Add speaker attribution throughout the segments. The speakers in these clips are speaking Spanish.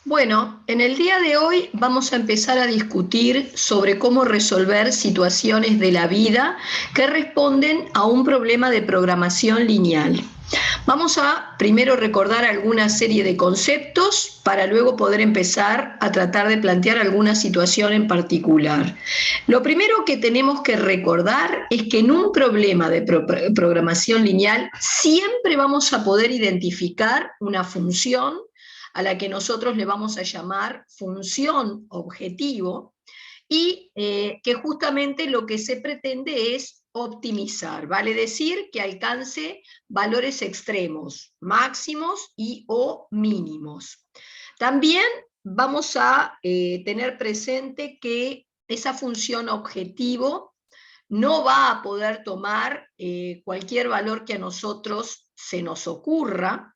Speaker 1: Bueno, en el día de hoy vamos a empezar a discutir sobre cómo resolver situaciones de la vida que responden a un problema de programación lineal. Vamos a primero recordar alguna serie de conceptos para luego poder empezar a tratar de plantear alguna situación en particular. Lo primero que tenemos que recordar es que en un problema de programación lineal siempre vamos a poder identificar una función a la que nosotros le vamos a llamar función objetivo, y que justamente lo que se pretende es optimizar, vale decir que alcance valores extremos, máximos y o mínimos. También vamos a tener presente que esa función objetivo no va a poder tomar cualquier valor que a nosotros se nos ocurra,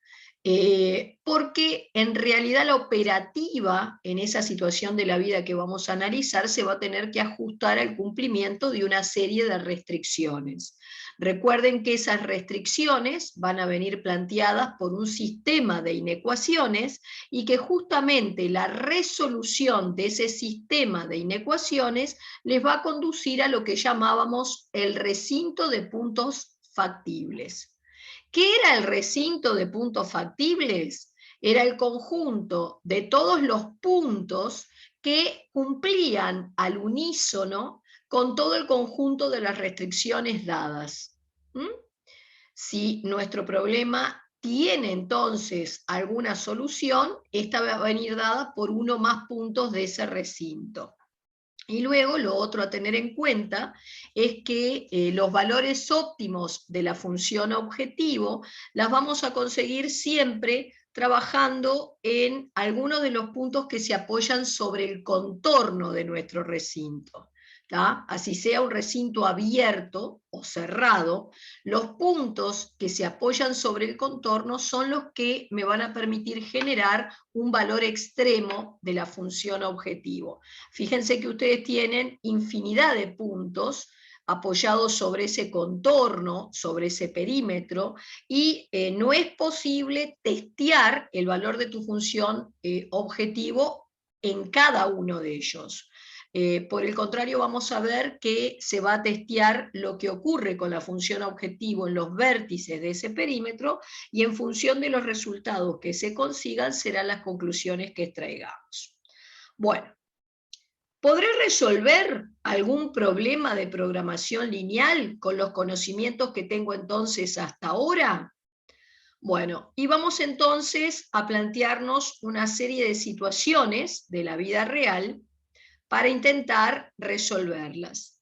Speaker 1: porque en realidad la operativa en esa situación de la vida que vamos a analizar se va a tener que ajustar al cumplimiento de una serie de restricciones. Recuerden que esas restricciones van a venir planteadas por un sistema de inecuaciones y que justamente la resolución de ese sistema de inecuaciones les va a conducir a lo que llamábamos el recinto de puntos factibles. ¿Qué era el recinto de puntos factibles? Era el conjunto de todos los puntos que cumplían al unísono con todo el conjunto de las restricciones dadas. ¿Mm? Si nuestro problema tiene entonces alguna solución, esta va a venir dada por uno más puntos de ese recinto. Y luego lo otro a tener en cuenta es que los valores óptimos de la función objetivo las vamos a conseguir siempre trabajando en algunos de los puntos que se apoyan sobre el contorno de nuestro recinto. Así sea un recinto abierto o cerrado, los puntos que se apoyan sobre el contorno son los que me van a permitir generar un valor extremo de la función objetivo. Fíjense que ustedes tienen infinidad de puntos apoyados sobre ese contorno, sobre ese perímetro, y no es posible testear el valor de tu función objetivo en cada uno de ellos. Por el contrario, vamos a ver que se va a testear lo que ocurre con la función objetivo en los vértices de ese perímetro, y en función de los resultados que se consigan serán las conclusiones que extraigamos. Bueno, ¿podré resolver algún problema de programación lineal con los conocimientos que tengo entonces hasta ahora? Bueno, y vamos entonces a plantearnos una serie de situaciones de la vida real para intentar resolverlas.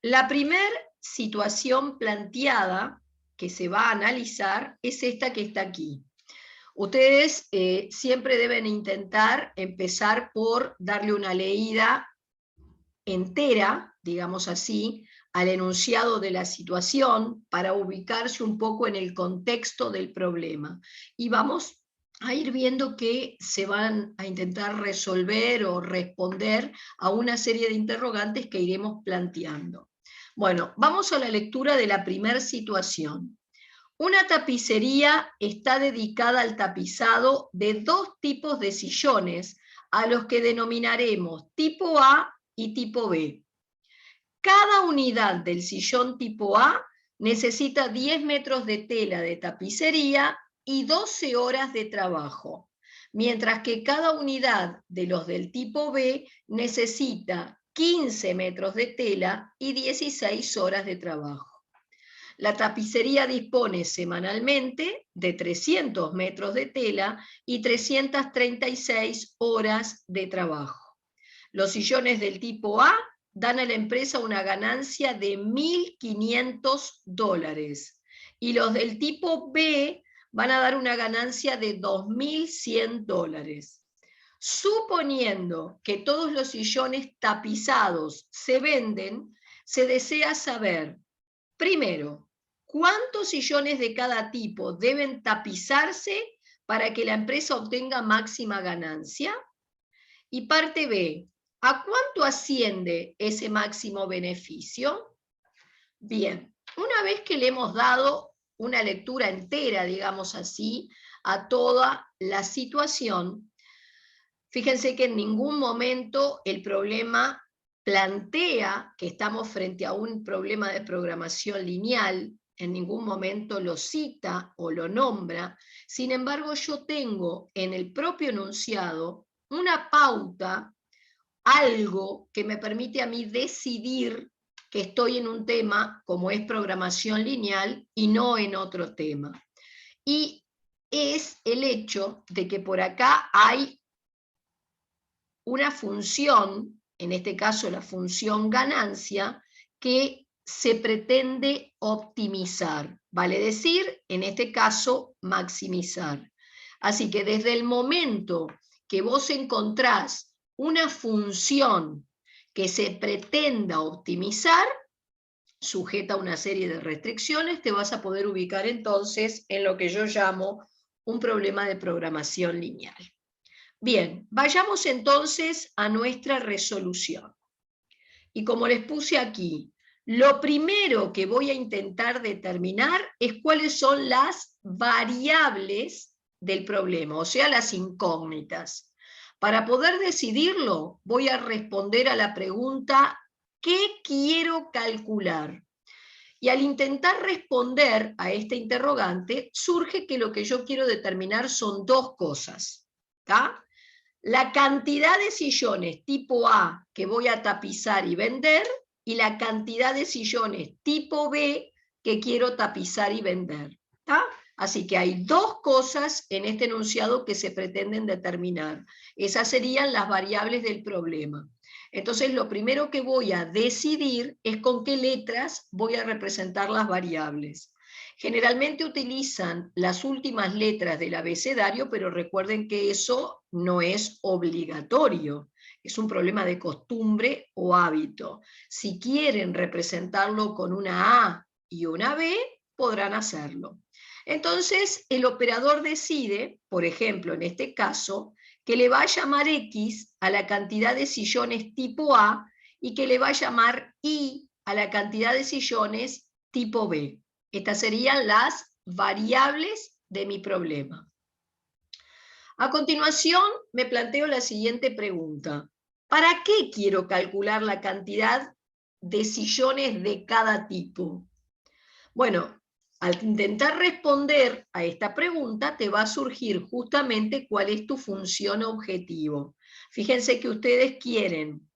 Speaker 1: La primera situación planteada que se va a analizar es esta que está aquí. Ustedes siempre deben intentar empezar por darle una leída entera, digamos así, al enunciado de la situación para ubicarse un poco en el contexto del problema. Y vamos a ir viendo que se van a intentar resolver o responder a una serie de interrogantes que iremos planteando. Bueno, vamos a la lectura de la primera situación. Una tapicería está dedicada al tapizado de dos tipos de sillones, a los que denominaremos tipo A y tipo B. Cada unidad del sillón tipo A necesita 10 metros de tela de tapicería y 12 horas de trabajo, mientras que cada unidad de los del tipo B necesita 15 metros de tela y 16 horas de trabajo. La tapicería dispone semanalmente de 300 metros de tela y 336 horas de trabajo. Los sillones del tipo A dan a la empresa una ganancia de $1.500 y los del tipo B van a dar una ganancia de $2.100. Suponiendo que todos los sillones tapizados se venden, se desea saber, primero, ¿cuántos sillones de cada tipo deben tapizarse para que la empresa obtenga máxima ganancia? Y parte B, ¿a cuánto asciende ese máximo beneficio? Bien, una vez que le hemos dado una lectura entera, digamos así, a toda la situación, Fíjense que en ningún momento el problema plantea que estamos frente a un problema de programación lineal, en ningún momento lo cita o lo nombra. Sin embargo, yo tengo en el propio enunciado una pauta, algo que me permite a mí decidir que estoy en un tema como es programación lineal y no en otro tema. Y es el hecho de que por acá hay una función, en este caso la función ganancia, que se pretende optimizar, vale decir, en este caso, maximizar. Así que desde el momento que vos encontrás una función que se pretenda optimizar, sujeta a una serie de restricciones, te vas a poder ubicar entonces en lo que yo llamo un problema de programación lineal. Bien, vayamos entonces a nuestra resolución. Y como les puse aquí, lo primero que voy a intentar determinar es cuáles son las variables del problema, o sea, las incógnitas. Para poder decidirlo, voy a responder a la pregunta, ¿qué quiero calcular? Y al intentar responder a esta interrogante, surge que lo que yo quiero determinar son dos cosas, ¿tá? La cantidad de sillones tipo A que voy a tapizar y vender y la cantidad de sillones tipo B que quiero tapizar y vender. ¿Tá? Así que hay dos cosas en este enunciado que se pretenden determinar. Esas serían las variables del problema. Entonces, lo primero que voy a decidir es con qué letras voy a representar las variables. Generalmente utilizan las últimas letras del abecedario, pero recuerden que eso no es obligatorio. Es un problema de costumbre o hábito. Si quieren representarlo con una A y una B, podrán hacerlo. Entonces, el operador decide, por ejemplo, en este caso, que le va a llamar X a la cantidad de sillones tipo A y que le va a llamar Y a la cantidad de sillones tipo B. Estas serían las variables de mi problema. A continuación, me planteo la siguiente pregunta. ¿Para qué quiero calcular la cantidad de sillones de cada tipo? Bueno, al intentar responder a esta pregunta, te va a surgir justamente cuál es tu función objetivo. Fíjense que ustedes quieren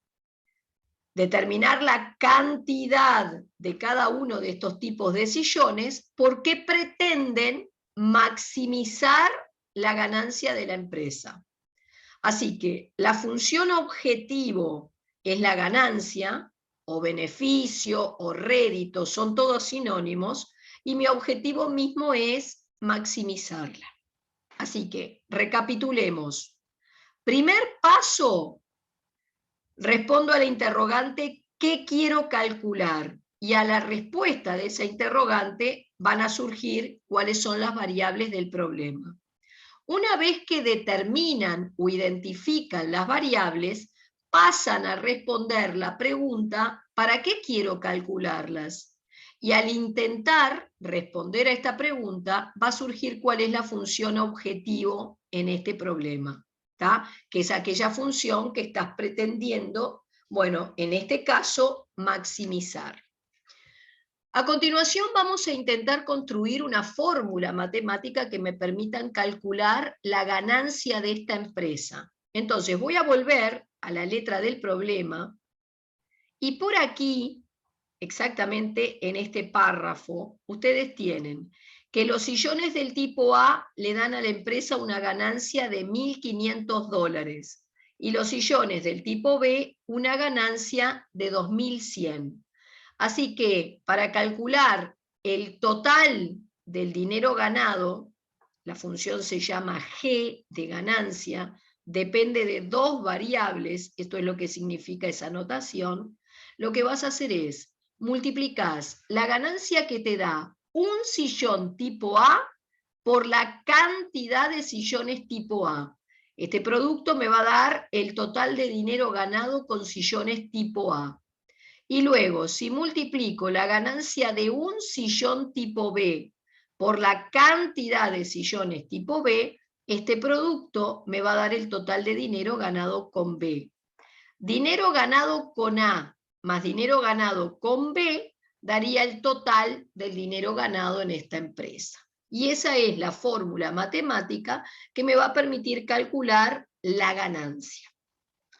Speaker 1: determinar la cantidad de cada uno de estos tipos de sillones porque pretenden maximizar la ganancia de la empresa. Así que la función objetivo es la ganancia, o beneficio, o rédito, son todos sinónimos, y mi objetivo mismo es maximizarla. Así que recapitulemos. Primer paso, respondo a la interrogante ¿qué quiero calcular? Y a la respuesta de esa interrogante van a surgir cuáles son las variables del problema. Una vez que determinan o identifican las variables, pasan a responder la pregunta ¿para qué quiero calcularlas? Y al intentar responder a esta pregunta, va a surgir cuál es la función objetivo en este problema. ¿Tá? Que es aquella función que estás pretendiendo, bueno, en este caso, maximizar. A continuación vamos a intentar construir una fórmula matemática que me permitan calcular la ganancia de esta empresa. Entonces voy a volver a la letra del problema y por aquí, exactamente en este párrafo, ustedes tienen que los sillones del tipo A le dan a la empresa una ganancia de $1.500 y los sillones del tipo B una ganancia de 2.100. Así que para calcular el total del dinero ganado, la función se llama G de ganancia, depende de dos variables, esto es lo que significa esa notación, lo que vas a hacer es multiplicar la ganancia que te da un sillón tipo A por la cantidad de sillones tipo A. Este producto me va a dar el total de dinero ganado con sillones tipo A. Y luego, si multiplico la ganancia de un sillón tipo B por la cantidad de sillones tipo B, este producto me va a dar el total de dinero ganado con B. Dinero ganado con A más dinero ganado con B daría el total del dinero ganado en esta empresa. Y esa es la fórmula matemática que me va a permitir calcular la ganancia.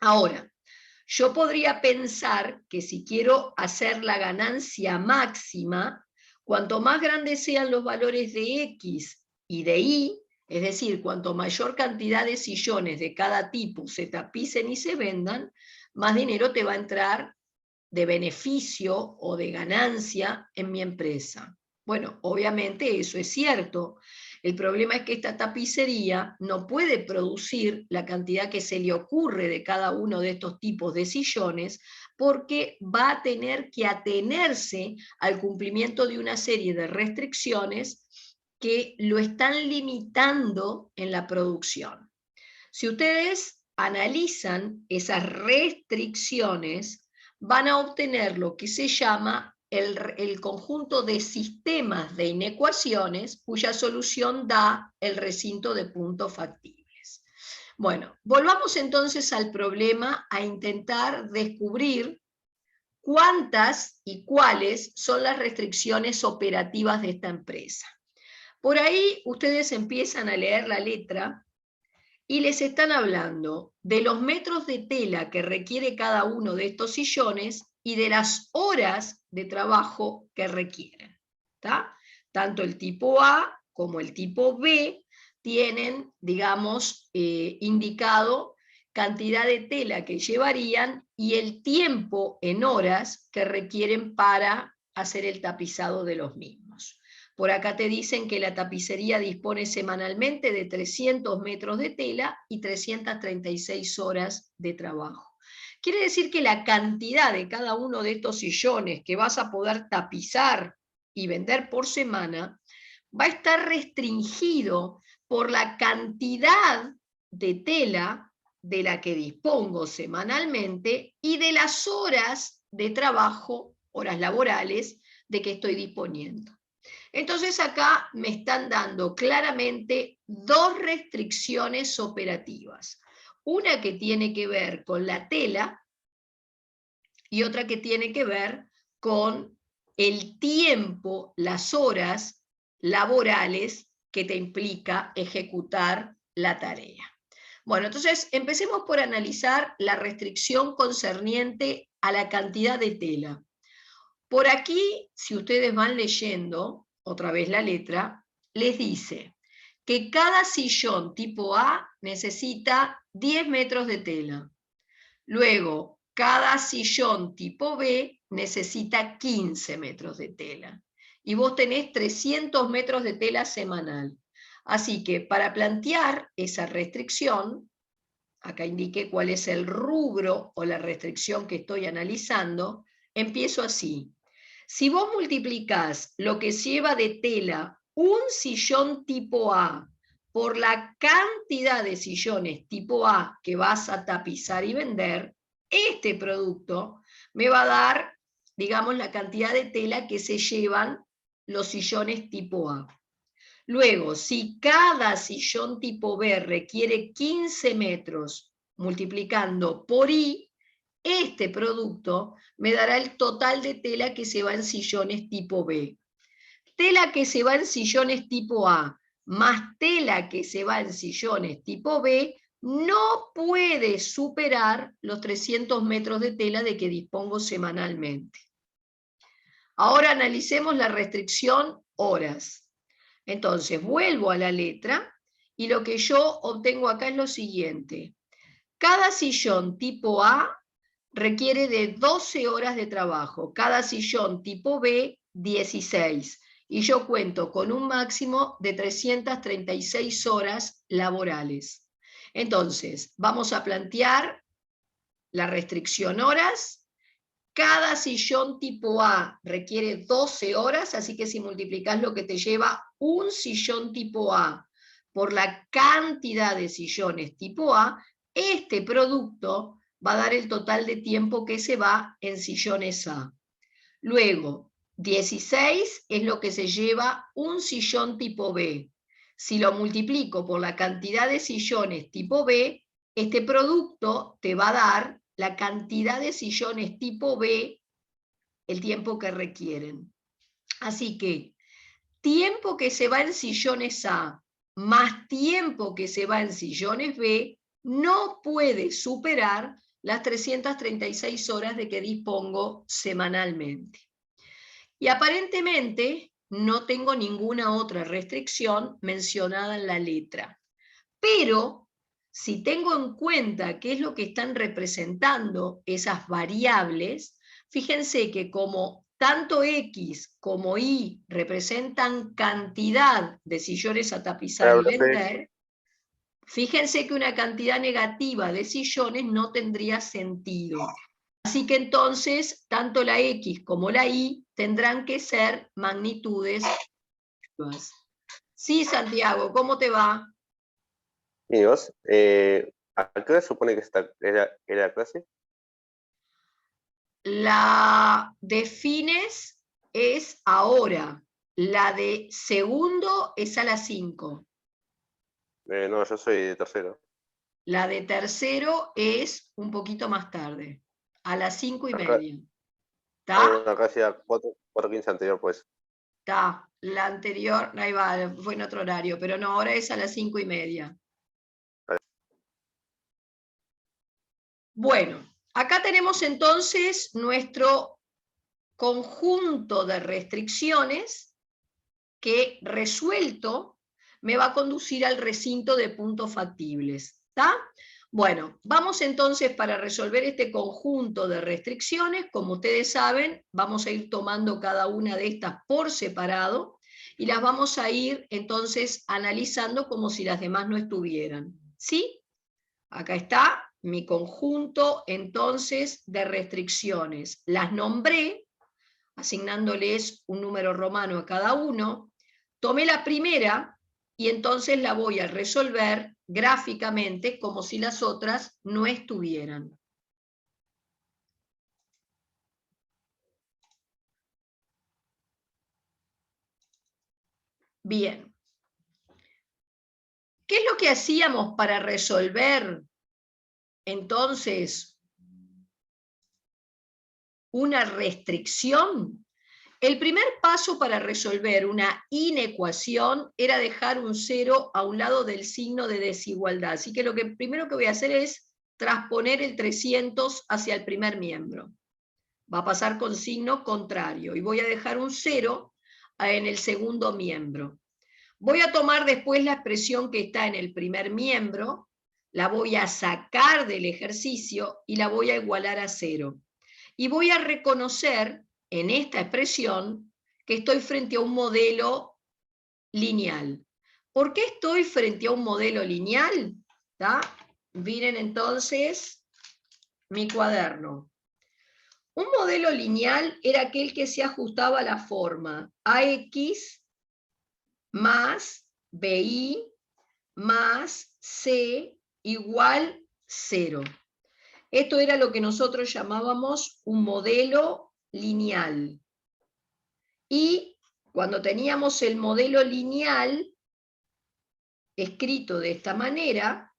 Speaker 1: Ahora, yo podría pensar que si quiero hacer la ganancia máxima, cuanto más grandes sean los valores de X y de Y, es decir, cuanto mayor cantidad de sillones de cada tipo se tapicen y se vendan, más dinero te va a entrar de beneficio o de ganancia en mi empresa. Bueno, obviamente eso es cierto. El problema es que esta tapicería no puede producir la cantidad que se le ocurre de cada uno de estos tipos de sillones porque va a tener que atenerse al cumplimiento de una serie de restricciones que lo están limitando en la producción. Si ustedes analizan esas restricciones, van a obtener lo que se llama el conjunto de sistemas de inecuaciones cuya solución da el recinto de puntos factibles. Bueno, volvamos entonces al problema a intentar descubrir cuántas y cuáles son las restricciones operativas de esta empresa. Por ahí ustedes empiezan a leer la letra y les están hablando de los metros de tela que requiere cada uno de estos sillones y de las horas de trabajo que requieren. ¿Tá? Tanto el tipo A como el tipo B tienen, digamos, indicado cantidad de tela que llevarían y el tiempo en horas que requieren para hacer el tapizado de los mismos. Por acá te dicen que la tapicería dispone semanalmente de 300 metros de tela y 336 horas de trabajo. Quiere decir que la cantidad de cada uno de estos sillones que vas a poder tapizar y vender por semana va a estar restringido por la cantidad de tela de la que dispongo semanalmente y de las horas de trabajo, horas laborales, de que estoy disponiendo. Entonces acá me están dando claramente dos restricciones operativas. Una que tiene que ver con la tela y otra que tiene que ver con el tiempo, las horas laborales que te implica ejecutar la tarea. Bueno, entonces empecemos por analizar la restricción concerniente a la cantidad de tela. Por aquí, si ustedes van leyendo otra vez la letra, les dice que cada sillón tipo A necesita 10 metros de tela. Luego, cada sillón tipo B necesita 15 metros de tela. Y vos tenés 300 metros de tela semanal. Así que para plantear esa restricción, acá indiqué cuál es el rubro o la restricción que estoy analizando, empiezo así. Si vos multiplicás lo que lleva de tela un sillón tipo A por la cantidad de sillones tipo A que vas a tapizar y vender, este producto me va a dar, digamos, la cantidad de tela que se llevan los sillones tipo A. Luego, si cada sillón tipo B requiere 15 metros multiplicando por I, este producto me dará el total de tela que se va en sillones tipo B. Tela que se va en sillones tipo A más tela que se va en sillones tipo B no puede superar los 300 metros de tela de que dispongo semanalmente. Ahora analicemos la restricción horas. Entonces, vuelvo a la letra y lo que yo obtengo acá es lo siguiente. Cada sillón tipo A requiere de 12 horas de trabajo, cada sillón tipo B 16, y yo cuento con un máximo de 336 horas laborales. Entonces, vamos a plantear la restricción horas. Cada sillón tipo A requiere 12 horas, así que si multiplicás lo que te lleva un sillón tipo A por la cantidad de sillones tipo A, este producto va a dar el total de tiempo que se va en sillones A. Luego, 16 es lo que se lleva un sillón tipo B. Si lo multiplico por la cantidad de sillones tipo B, este producto te va a dar la cantidad de sillones tipo B, el tiempo que requieren. Así que tiempo que se va en sillones A más tiempo que se va en sillones B no puede superar las 336 horas de que dispongo semanalmente. Y aparentemente no tengo ninguna otra restricción mencionada en la letra. Pero si tengo en cuenta qué es lo que están representando esas variables, fíjense que como tanto X como Y representan cantidad de sillones a tapizar y vender, fíjense que una cantidad negativa de sillones no tendría sentido. Así que entonces, tanto la X como la Y tendrán que ser magnitudes. Sí, Santiago, ¿cómo te va?
Speaker 2: ¿Y vos? ¿A qué hora supone que era la clase?
Speaker 1: La de fines es ahora. La de segundo es a las 5.
Speaker 2: No, yo soy de tercero.
Speaker 1: La de tercero es un poquito más tarde, a las 5:30. ¿Está?
Speaker 2: Acá hacía 4:15 anterior, pues.
Speaker 1: Está. La anterior, ahí va, fue en otro horario, pero no, ahora es a las 5:30. Bueno, acá tenemos entonces nuestro conjunto de restricciones que resuelto me va a conducir al recinto de puntos factibles. ¿Está? Bueno, vamos entonces para resolver este conjunto de restricciones, como ustedes saben, vamos a ir tomando cada una de estas por separado y las vamos a ir entonces analizando como si las demás no estuvieran. ¿Sí? Acá está mi conjunto entonces de restricciones. Las nombré, asignándoles un número romano a cada uno. Tomé la primera y entonces la voy a resolver gráficamente como si las otras no estuvieran. Bien. ¿Qué es lo que hacíamos para resolver entonces una restricción? El primer paso para resolver una inecuación era dejar un 0 a un lado del signo de desigualdad. Así que lo primero que voy a hacer es transponer el 300 hacia el primer miembro. Va a pasar con signo contrario y voy a dejar un 0 en el segundo miembro. Voy a tomar después la expresión que está en el primer miembro, la voy a sacar del ejercicio y la voy a igualar a 0. Y voy a reconocer en esta expresión que estoy frente a un modelo lineal. ¿Por qué estoy frente a un modelo lineal? ¿Tá? Miren entonces mi cuaderno. Un modelo lineal era aquel que se ajustaba a la forma AX más BI más C igual 0. Esto era lo que nosotros llamábamos un modelo lineal. Y cuando teníamos el modelo lineal escrito de esta manera,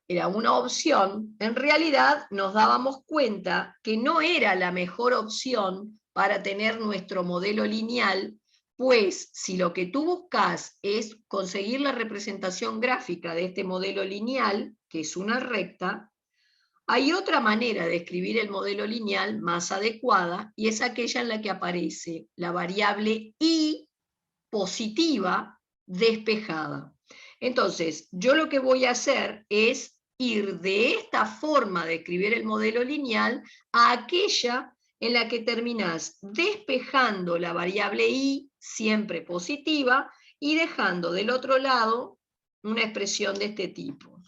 Speaker 1: era una opción, en realidad nos dábamos cuenta que no era la mejor opción para tener nuestro modelo lineal, pues si lo que tú buscas es conseguir la representación gráfica de este modelo lineal, que es una recta, hay otra manera de escribir el modelo lineal más adecuada y es aquella en la que aparece la variable y positiva despejada. Entonces, yo lo que voy a hacer es ir de esta forma de escribir el modelo lineal a aquella en la que terminás despejando la variable y, siempre positiva, y dejando del otro lado una expresión de este tipo.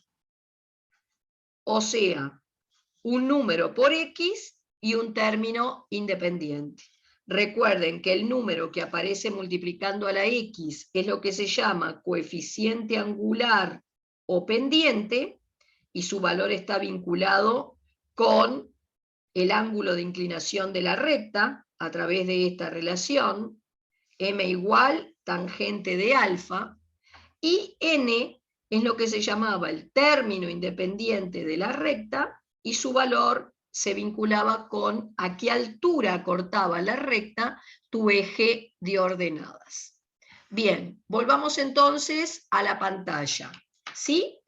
Speaker 1: O sea, un número por X y un término independiente. Recuerden que el número que aparece multiplicando a la X es lo que se llama coeficiente angular o pendiente, y su valor está vinculado con el ángulo de inclinación de la recta a través de esta relación, m igual tangente de alfa, y n es lo que se llamaba el término independiente de la recta, y su valor se vinculaba con a qué altura cortaba la recta tu eje de ordenadas. Bien, volvamos entonces a la pantalla, ¿sí?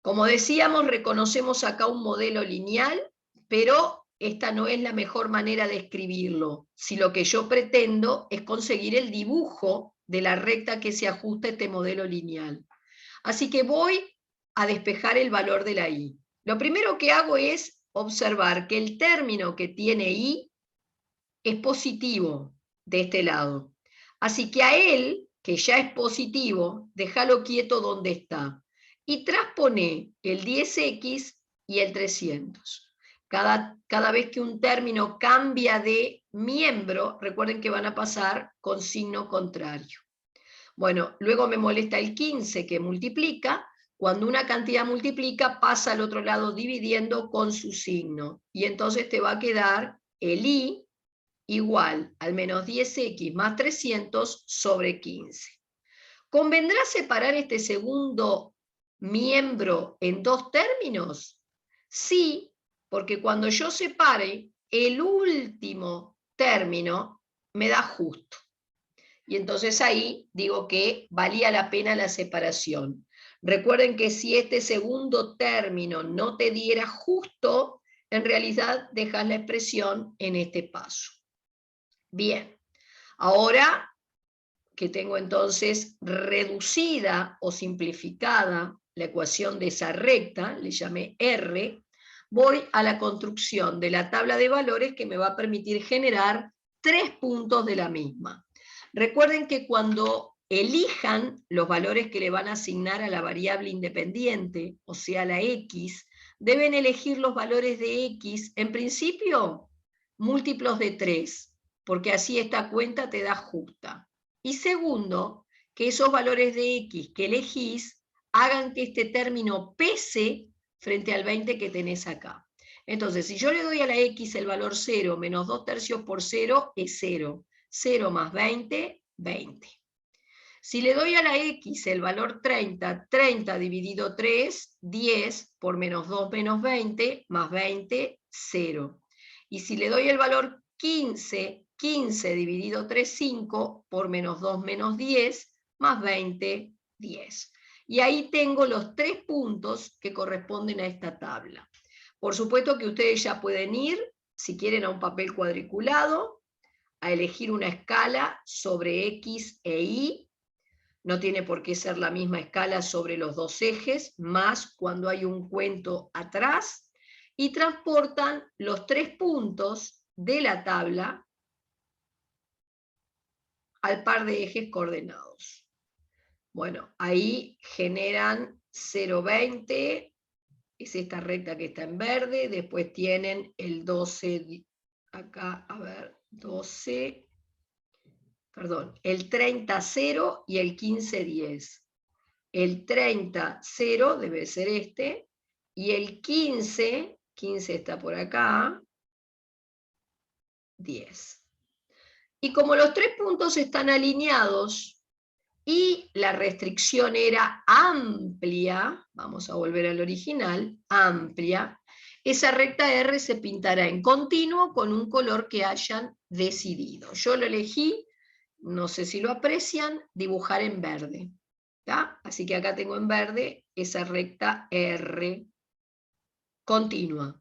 Speaker 1: Como decíamos, reconocemos acá un modelo lineal, pero esta no es la mejor manera de escribirlo. Si lo que yo pretendo es conseguir el dibujo de la recta que se ajusta a este modelo lineal. Así que voy a despejar el valor de la y. Lo primero que hago es observar que el término que tiene y es positivo de este lado. Así que a él, que ya es positivo, déjalo quieto donde está. Y transpone el 10x y el 300. Cada vez que un término cambia de miembro, recuerden que van a pasar con signo contrario. Bueno, luego me molesta el 15 que multiplica. Cuando una cantidad multiplica, pasa al otro lado dividiendo con su signo. Y entonces te va a quedar el y igual al menos 10x más 300 sobre 15. ¿Convendrá separar este segundo miembro en dos términos? Sí, porque cuando yo separe, el último término me da justo. Y entonces ahí digo que valía la pena la separación. Recuerden que si este segundo término no te diera justo, en realidad dejas la expresión en este paso. Bien, ahora que tengo entonces reducida o simplificada la ecuación de esa recta, le llamé R, voy a la construcción de la tabla de valores que me va a permitir generar 3 puntos de la misma. Recuerden que cuando elijan los valores que le van a asignar a la variable independiente, o sea, la x, deben elegir los valores de x, en principio, múltiplos de 3, porque así esta cuenta te da justa. Y segundo, que esos valores de x que elegís hagan que este término pese frente al 20 que tenés acá. Entonces, si yo le doy a la x el valor 0 menos 2 tercios por 0 es 0. 0 más 20, 20. Si le doy a la x el valor 30, 30 dividido 3, 10 por menos 2 menos 20, más 20, 0. Y si le doy el valor 15, 15 dividido 3, 5, por menos 2 menos 10, más 20, 10. Y ahí tengo los 3 puntos que corresponden a esta tabla. Por supuesto que ustedes ya pueden ir, si quieren, a un papel cuadriculado, a elegir una escala sobre X e Y. No tiene por qué ser la misma escala sobre los dos ejes, más cuando hay un cuento atrás, y transportan los 3 puntos de la tabla al par de ejes coordenados. Bueno, ahí generan 0,20, es esta recta que está en verde, después tienen el 12, acá, a ver, 12, perdón, el 30, 0 y el 15, 10. El 30, 0 debe ser este, y el 15, 15 está por acá, 10. Y como los 3 puntos están alineados y la restricción era amplia, vamos a volver al original, amplia, esa recta R se pintará en continuo con un color que hayan decidido. Yo lo elegí, no sé si lo aprecian, dibujar en verde. ¿Tá? Así que acá tengo en verde esa recta R continua,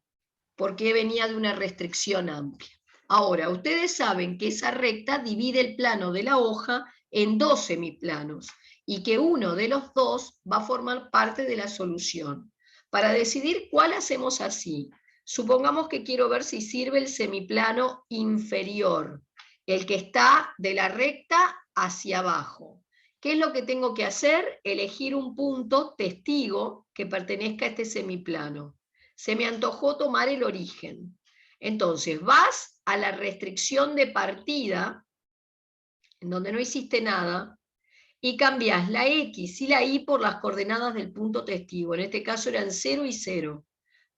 Speaker 1: porque venía de una restricción amplia. Ahora, ustedes saben que esa recta divide el plano de la hoja en 2 semiplanos y que uno de los dos va a formar parte de la solución. Para decidir cuál hacemos así, supongamos que quiero ver si sirve el semiplano inferior, el que está de la recta hacia abajo. ¿Qué es lo que tengo que hacer? Elegir un punto testigo que pertenezca a este semiplano. Se me antojó tomar el origen. Entonces, vas a la restricción de partida, en donde no hiciste nada, y cambias la X y la Y por las coordenadas del punto testigo. En este caso eran 0 y 0.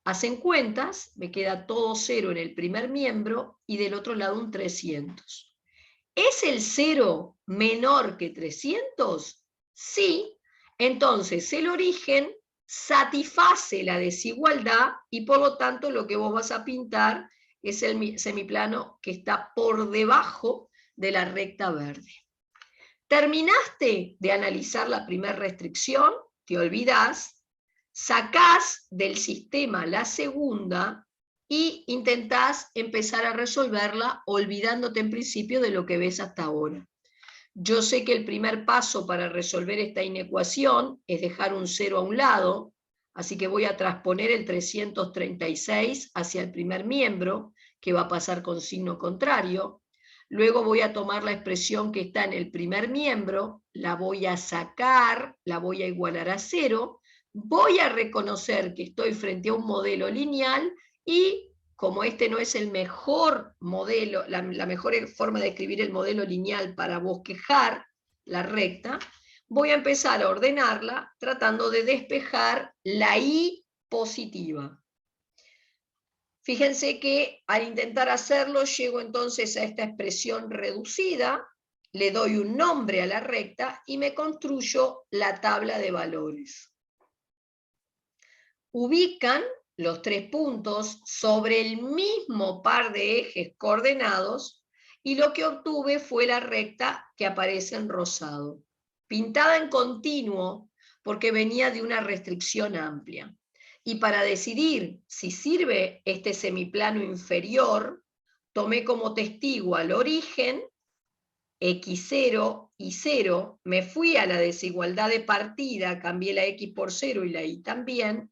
Speaker 1: Hacen cuentas, me queda todo 0 en el primer miembro y del otro lado un 300. ¿Es el 0 menor que 300? Sí. Entonces el origen satisface la desigualdad y por lo tanto lo que vos vas a pintar es el semiplano que está por debajo de la recta verde. Terminaste de analizar la primera restricción, te olvidás, sacás del sistema la segunda y intentás empezar a resolverla olvidándote en principio de lo que ves hasta ahora. Yo sé que el primer paso para resolver esta inecuación es dejar un 0 a un lado, así que voy a transponer el 336 hacia el primer miembro, que va a pasar con signo contrario. Luego voy a tomar la expresión que está en el primer miembro, la voy a sacar, la voy a igualar a 0, voy a reconocer que estoy frente a un modelo lineal y como este no es el mejor modelo, la mejor forma de escribir el modelo lineal para bosquejar la recta, voy a empezar a ordenarla tratando de despejar la I positiva. Fíjense que al intentar hacerlo llego entonces a esta expresión reducida, le doy un nombre a la recta y me construyo la tabla de valores. Ubican los 3 puntos sobre el mismo par de ejes coordenados y lo que obtuve fue la recta que aparece en rosado, pintada en continuo porque venía de una restricción amplia. Y para decidir si sirve este semiplano inferior, tomé como testigo al origen, x0 y 0, me fui a la desigualdad de partida, cambié la x por 0 y la y también,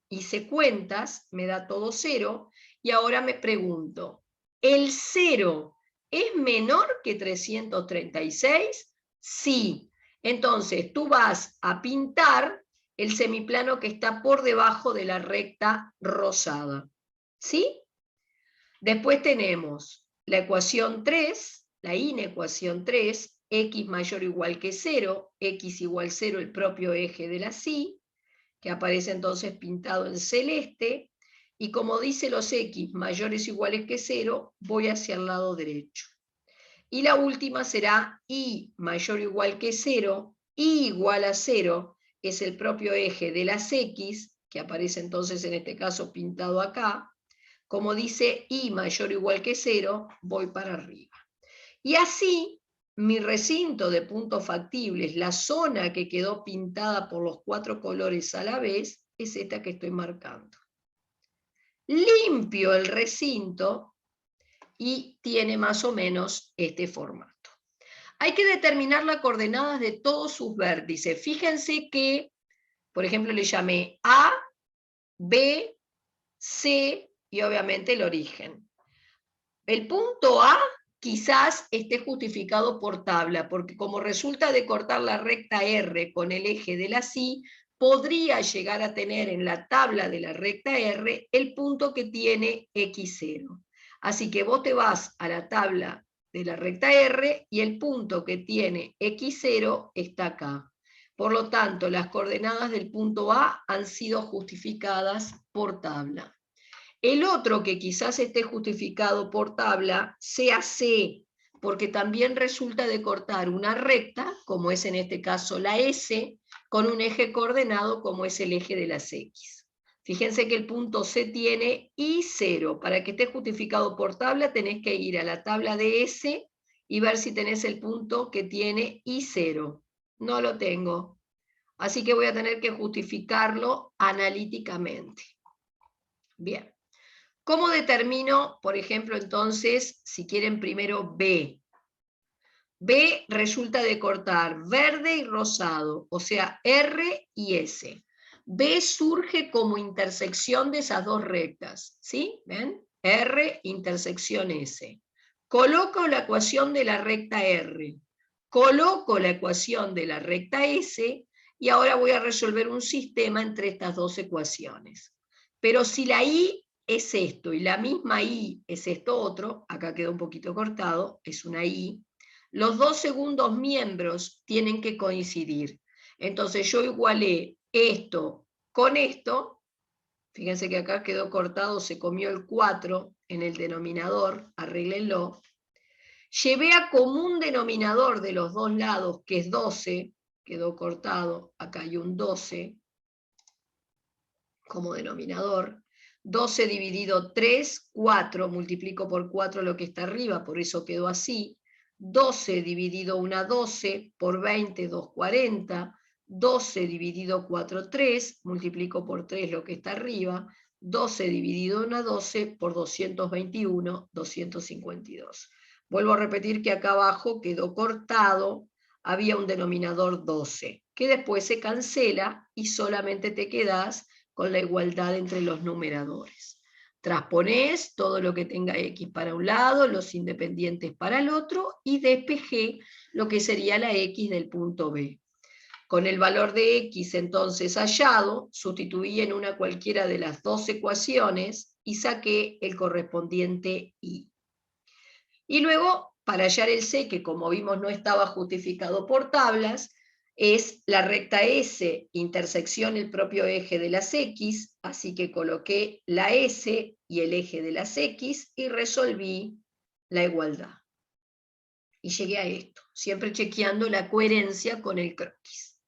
Speaker 1: hice cuentas, me da todo 0, y ahora me pregunto, ¿el 0 es menor que 336? Sí. Entonces tú vas a pintar el semiplano que está por debajo de la recta rosada. ¿Sí? Después tenemos la ecuación 3, la inecuación 3, x mayor o igual que 0, x igual 0 el propio eje de la y, que aparece entonces pintado en celeste, y como dice los x mayores o iguales que 0, voy hacia el lado derecho. Y la última será y mayor o igual que 0, y igual a 0, es el propio eje de las x, que aparece entonces en este caso pintado acá. Como dice y mayor o igual que 0, voy para arriba. Y así, mi recinto de puntos factibles, la zona que quedó pintada por los 4 colores a la vez, es esta que estoy marcando. Limpio el recinto y tiene más o menos este formato. Hay que determinar las coordenadas de todos sus vértices. Fíjense que, por ejemplo, le llamé A, B, C y obviamente el origen. El punto A quizás esté justificado por tabla, porque como resulta de cortar la recta R con el eje de la Y, podría llegar a tener en la tabla de la recta R el punto que tiene X0. Así que vos te vas a la tabla de la recta R y el punto que tiene X0 está acá. Por lo tanto, las coordenadas del punto A han sido justificadas por tabla. El otro que quizás esté justificado por tabla sea C, porque también resulta de cortar una recta, como es en este caso la S, con un eje coordenado como es el eje de las X. Fíjense que el punto C tiene I0. Para que esté justificado por tabla tenés que ir a la tabla de S y ver si tenés el punto que tiene I0. No lo tengo. Así que voy a tener que justificarlo analíticamente. Bien. ¿Cómo determino, por ejemplo, entonces, si quieren primero B? B resulta de cortar verde y rosado, o sea, R y S. B surge como intersección de esas dos rectas, ¿sí? ¿Ven? R intersección S. Coloco la ecuación de la recta R, coloco la ecuación de la recta S, y ahora voy a resolver un sistema entre estas dos ecuaciones. Pero si la I es esto y la misma I es esto otro, acá quedó un poquito cortado, es una I, los dos segundos miembros tienen que coincidir. Entonces yo igualé esto con esto, fíjense que acá quedó cortado, se comió el 4 en el denominador, arréglenlo, llevé a común denominador de los dos lados, que es 12, quedó cortado, acá hay un 12 como denominador, 12 dividido 3, 4, multiplico por 4 lo que está arriba, por eso quedó así, 12 dividido 1, 12, por 20, 2, 40, 12 dividido 4, 3, multiplico por 3 lo que está arriba, 12 dividido 1, 12, por 221, 252. Vuelvo a repetir que acá abajo quedó cortado, había un denominador 12, que después se cancela y solamente te quedás con la igualdad entre los numeradores. Transponés todo lo que tenga X para un lado, los independientes para el otro, y despejé lo que sería la X del punto B. Con el valor de X entonces hallado, sustituí en una cualquiera de las dos ecuaciones y saqué el correspondiente Y. Y luego, para hallar el C, que como vimos no estaba justificado por tablas, es la recta S, intersección el propio eje de las X, así que coloqué la S y el eje de las X y resolví la igualdad. Y llegué a esto, siempre chequeando la coherencia con el croquis.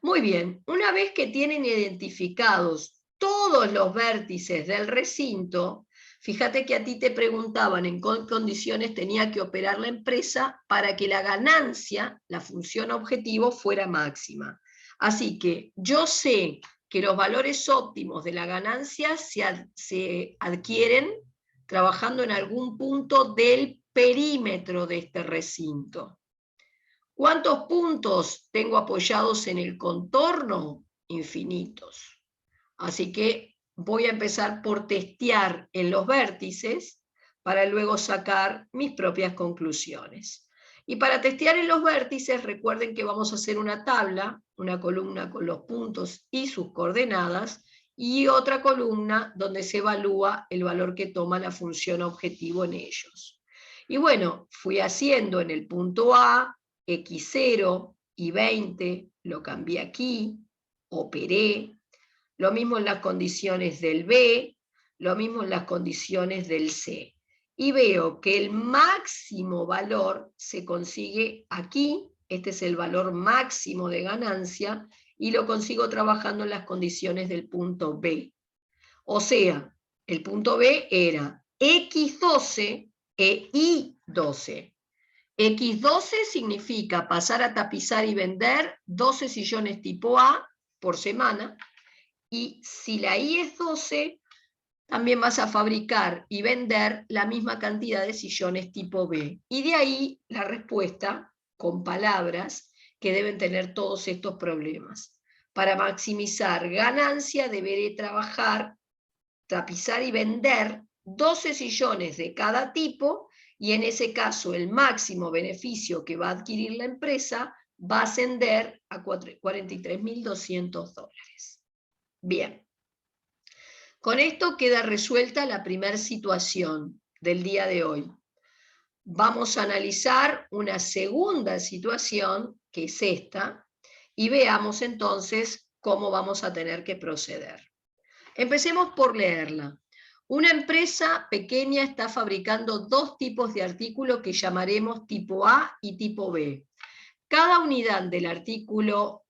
Speaker 1: Muy bien, una vez que tienen identificados todos los vértices del recinto, fíjate que a ti te preguntaban en qué condiciones tenía que operar la empresa para que la ganancia, la función objetivo, fuera máxima. Así que yo sé que los valores óptimos de la ganancia se adquieren trabajando en algún punto del perímetro de este recinto. ¿Cuántos puntos tengo apoyados en el contorno? Infinitos. Así que voy a empezar por testear en los vértices para luego sacar mis propias conclusiones. Y para testear en los vértices, recuerden que vamos a hacer una tabla, una columna con los puntos y sus coordenadas, y otra columna donde se evalúa el valor que toma la función objetivo en ellos. Y bueno, fui haciendo en el punto A, X0 y 20, lo cambié aquí, operé, lo mismo en las condiciones del B, lo mismo en las condiciones del C. Y veo que el máximo valor se consigue aquí, este es el valor máximo de ganancia, y lo consigo trabajando en las condiciones del punto B. O sea, el punto B era X12 e Y12. X12 significa pasar a tapizar y vender 12 sillones tipo A por semana, y si la Y es 12, también vas a fabricar y vender la misma cantidad de sillones tipo B. Y de ahí la respuesta con palabras que deben tener todos estos problemas. Para maximizar ganancia deberé trabajar, tapizar y vender 12 sillones de cada tipo, y en ese caso el máximo beneficio que va a adquirir la empresa va a ascender a $43.200. Bien, con esto queda resuelta la primera situación del día de hoy. Vamos a analizar una segunda situación, que es esta, y veamos entonces cómo vamos a tener que proceder. Empecemos por leerla. Una empresa pequeña está fabricando dos tipos de artículos que llamaremos tipo A y tipo B. Cada unidad del artículo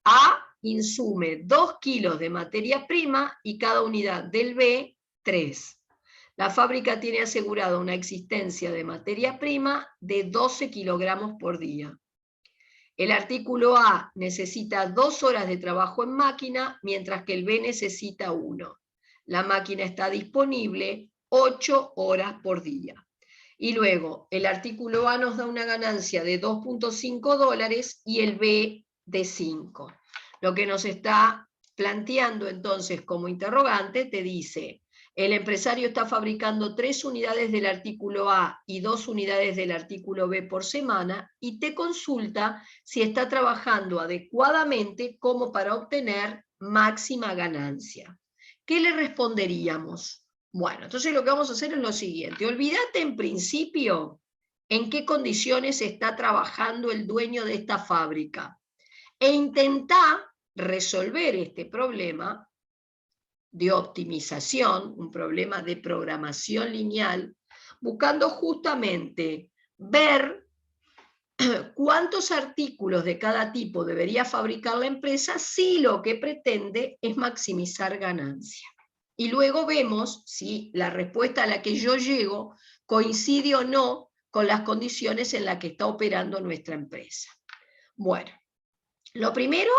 Speaker 1: A insume 2 kilos de materia prima y cada unidad del B 3. La fábrica tiene asegurada una existencia de materia prima de 12 kilogramos por día. El artículo A necesita 2 horas de trabajo en máquina, mientras que el B necesita 1. La máquina está disponible 8 horas por día. Y luego, el artículo A nos da una ganancia de $2.5 y el B de 5. Lo que nos está planteando entonces como interrogante te dice: el empresario está fabricando 3 unidades del artículo A y 2 unidades del artículo B por semana, y te consulta si está trabajando adecuadamente como para obtener máxima ganancia. ¿Qué le responderíamos? Bueno, entonces lo que vamos a hacer es lo siguiente. Olvídate en principio en qué condiciones está trabajando el dueño de esta fábrica e intentá resolver este problema de optimización, un problema de programación lineal, buscando justamente ver cuántos artículos de cada tipo debería fabricar la empresa si lo que pretende es maximizar ganancia. Y luego vemos si la respuesta a la que yo llego coincide o no con las condiciones en las que está operando nuestra empresa. Bueno, lo primero,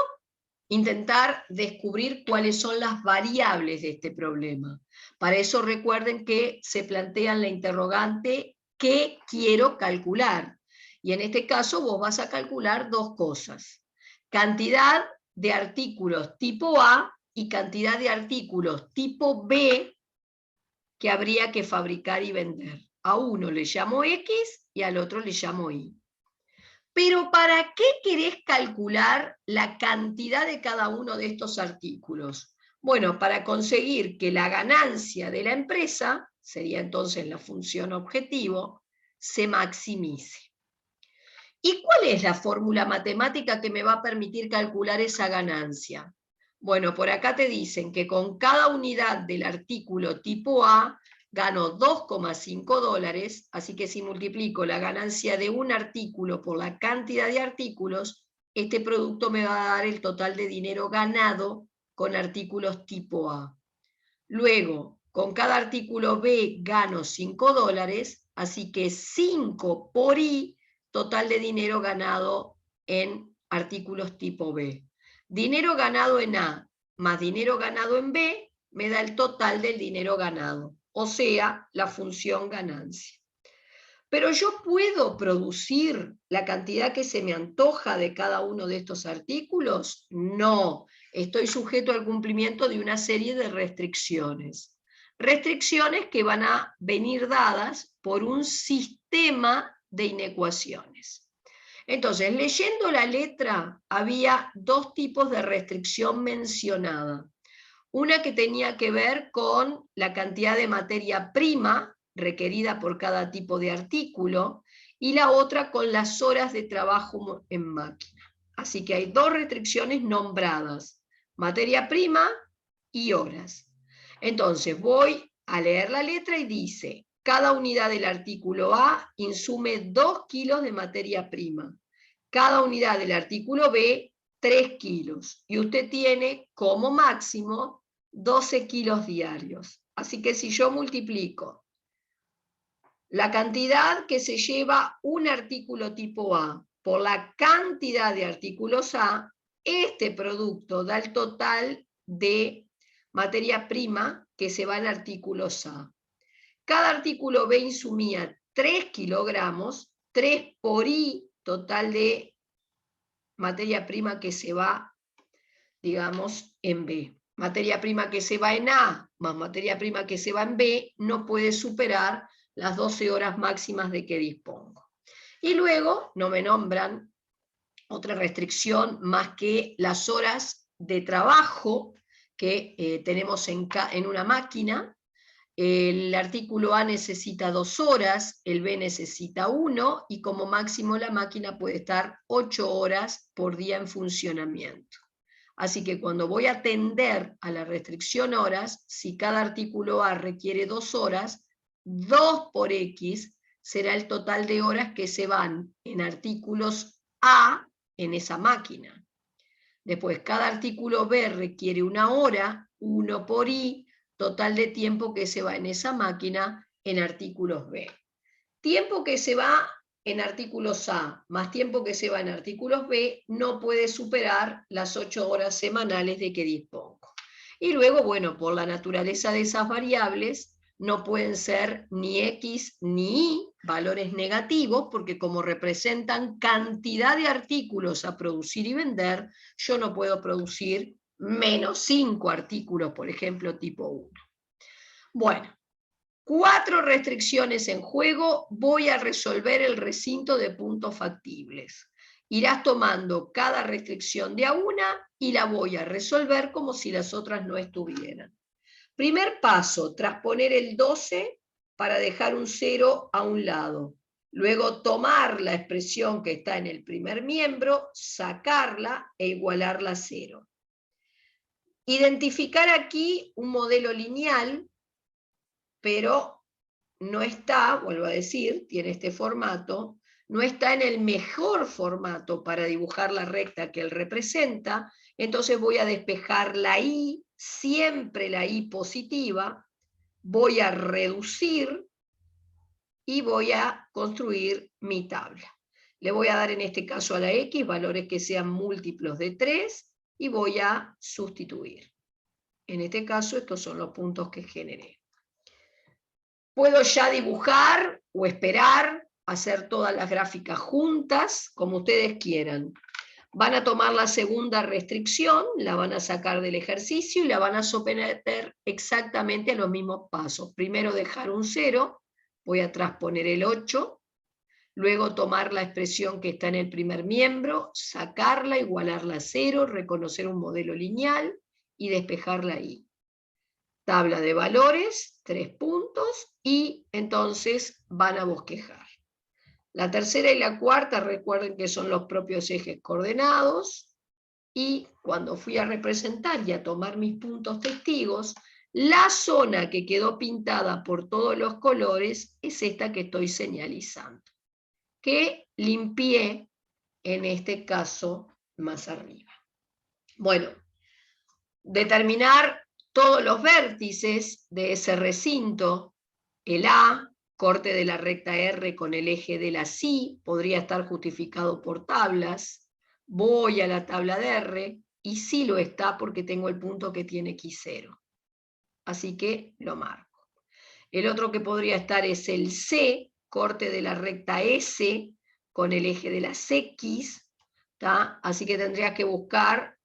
Speaker 1: intentar descubrir cuáles son las variables de este problema. Para eso recuerden que se plantean la interrogante ¿qué quiero calcular? Y en este caso vos vas a calcular dos cosas. Cantidad de artículos tipo A y cantidad de artículos tipo B que habría que fabricar y vender. A uno le llamo X y al otro le llamo Y. Pero ¿para qué querés calcular la cantidad de cada uno de estos artículos? Bueno, para conseguir que la ganancia de la empresa, sería entonces la función objetivo, se maximice. ¿Y cuál es la fórmula matemática que me va a permitir calcular esa ganancia? Bueno, por acá te dicen que con cada unidad del artículo tipo A gano 2,5 dólares, así que si multiplico la ganancia de un artículo por la cantidad de artículos, este producto me va a dar el total de dinero ganado con artículos tipo A. Luego, con cada artículo B gano 5 dólares, así que 5 por I, total de dinero ganado en artículos tipo B. Dinero ganado en A más dinero ganado en B me da el total del dinero ganado, o sea, la función ganancia. Pero yo puedo producir la cantidad que se me antoja de cada uno de estos artículos. No, estoy sujeto al cumplimiento de una serie de restricciones. Restricciones que van a venir dadas por un sistema de inecuaciones. Entonces, leyendo la letra, había dos tipos de restricción mencionada. Una que tenía que ver con la cantidad de materia prima requerida por cada tipo de artículo, y la otra con las horas de trabajo en máquina. Así que hay dos restricciones nombradas, materia prima y horas. Entonces voy a leer la letra y dice, cada unidad del artículo A insume 2 kilos de materia prima. Cada unidad del artículo B, 3 kilos. Y usted tiene como máximo 12 kilos diarios. Así que si yo multiplico la cantidad que se lleva un artículo tipo A por la cantidad de artículos A, este producto da el total de materia prima que se va en artículos A. Cada artículo B insumía 3 kilogramos, 3 por I, total de materia prima que se va, digamos, en B. Materia prima que se va en A más materia prima que se va en B no puede superar las 12 horas máximas de que dispongo. Y luego no me nombran otra restricción más que las horas de trabajo que tenemos en una máquina. El artículo A necesita 2 horas, el B necesita 1, y como máximo la máquina puede estar 8 horas por día en funcionamiento. Así que cuando voy a atender a la restricción horas, si cada artículo A requiere 2 horas, 2 por X será el total de horas que se van en artículos A en esa máquina. Después, cada artículo B requiere 1 hora, 1 por I, total de tiempo que se va en esa máquina en artículos B. Tiempo que se va en artículos A más tiempo que se va en artículos B no puede superar las 8 horas semanales de que dispongo. Y luego, bueno, por la naturaleza de esas variables, no pueden ser ni X ni Y valores negativos, porque como representan cantidad de artículos a producir y vender, yo no puedo producir menos 5 artículos, por ejemplo, tipo 1. Bueno, 4 restricciones en juego, voy a resolver el recinto de puntos factibles. Irás tomando cada restricción de a una y la voy a resolver como si las otras no estuvieran. Primer paso, transponer el 12 para dejar un 0 a un lado. Luego tomar la expresión que está en el primer miembro, sacarla e igualarla a 0. Identificar aquí un modelo lineal, pero no está, vuelvo a decir, tiene este formato, no está en el mejor formato para dibujar la recta que él representa, entonces voy a despejar la I, siempre la I positiva, voy a reducir y voy a construir mi tabla. Le voy a dar en este caso a la X valores que sean múltiplos de 3 y voy a sustituir. En este caso estos son los puntos que generé. Puedo ya dibujar o esperar, hacer todas las gráficas juntas, como ustedes quieran. Van a tomar la segunda restricción, la van a sacar del ejercicio y la van a someter exactamente a los mismos pasos. Primero dejar un 0, voy a transponer el 8, luego tomar la expresión que está en el primer miembro, sacarla, igualarla a 0, reconocer un modelo lineal y despejarla ahí. Tabla de valores, 3 puntos, y entonces van a bosquejar. La tercera y la cuarta, recuerden que son los propios ejes coordenados, y cuando fui a representar y a tomar mis puntos testigos, la zona que quedó pintada por todos los colores es esta que estoy señalizando, que limpié en este caso más arriba. Bueno, determinar todos los vértices de ese recinto, el A, corte de la recta R con el eje de la CI, podría estar justificado por tablas. Voy a la tabla de R, y sí lo está porque tengo el punto que tiene X0. Así que lo marco. El otro que podría estar es el C, corte de la recta S con el eje de las X, ¿tá? Así que tendrías que buscar,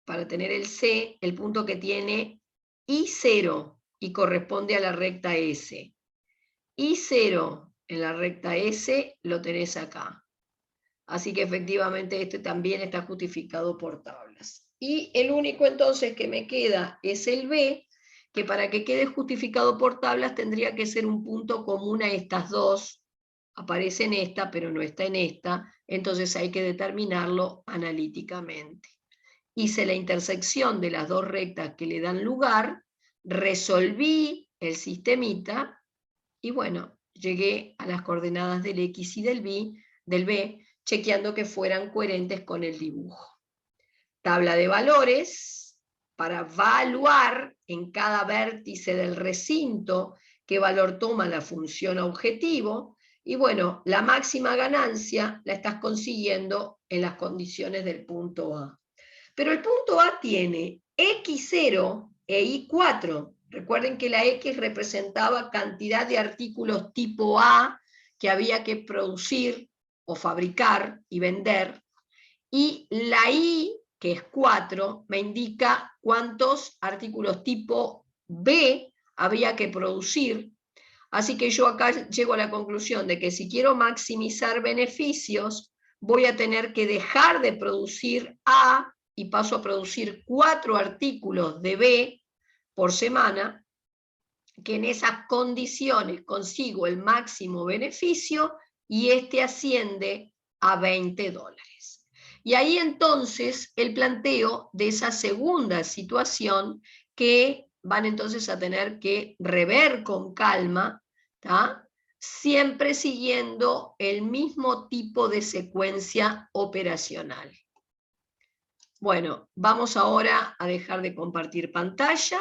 Speaker 1: para tener el C, el punto que tiene I0 y corresponde a la recta S. I0 en la recta S lo tenés acá. Así que efectivamente este también está justificado por tablas. Y el único entonces que me queda es el B, que para que quede justificado por tablas tendría que ser un punto común a estas dos. Aparece en esta, pero no está en esta, entonces hay que determinarlo analíticamente. Hice la intersección de las dos rectas que le dan lugar, resolví el sistemita, y bueno, llegué a las coordenadas del X y del B, chequeando que fueran coherentes con el dibujo. Tabla de valores, para evaluar en cada vértice del recinto qué valor toma la función objetivo, y bueno, la máxima ganancia la estás consiguiendo en las condiciones del punto A. Pero el punto A tiene X0 e Y4. Recuerden que la X representaba cantidad de artículos tipo A que había que producir o fabricar y vender. Y la Y, que es 4, me indica cuántos artículos tipo B había que producir. Así que yo acá llego a la conclusión de que si quiero maximizar beneficios, voy a tener que dejar de producir A y paso a producir 4 artículos de B por semana, que en esas condiciones consigo el máximo beneficio y este asciende a $20. Y ahí entonces el planteo de esa segunda situación que van entonces a tener que rever con calma, ¿tá? Siempre siguiendo el mismo tipo de secuencia operacional. Bueno, vamos ahora a dejar de compartir pantalla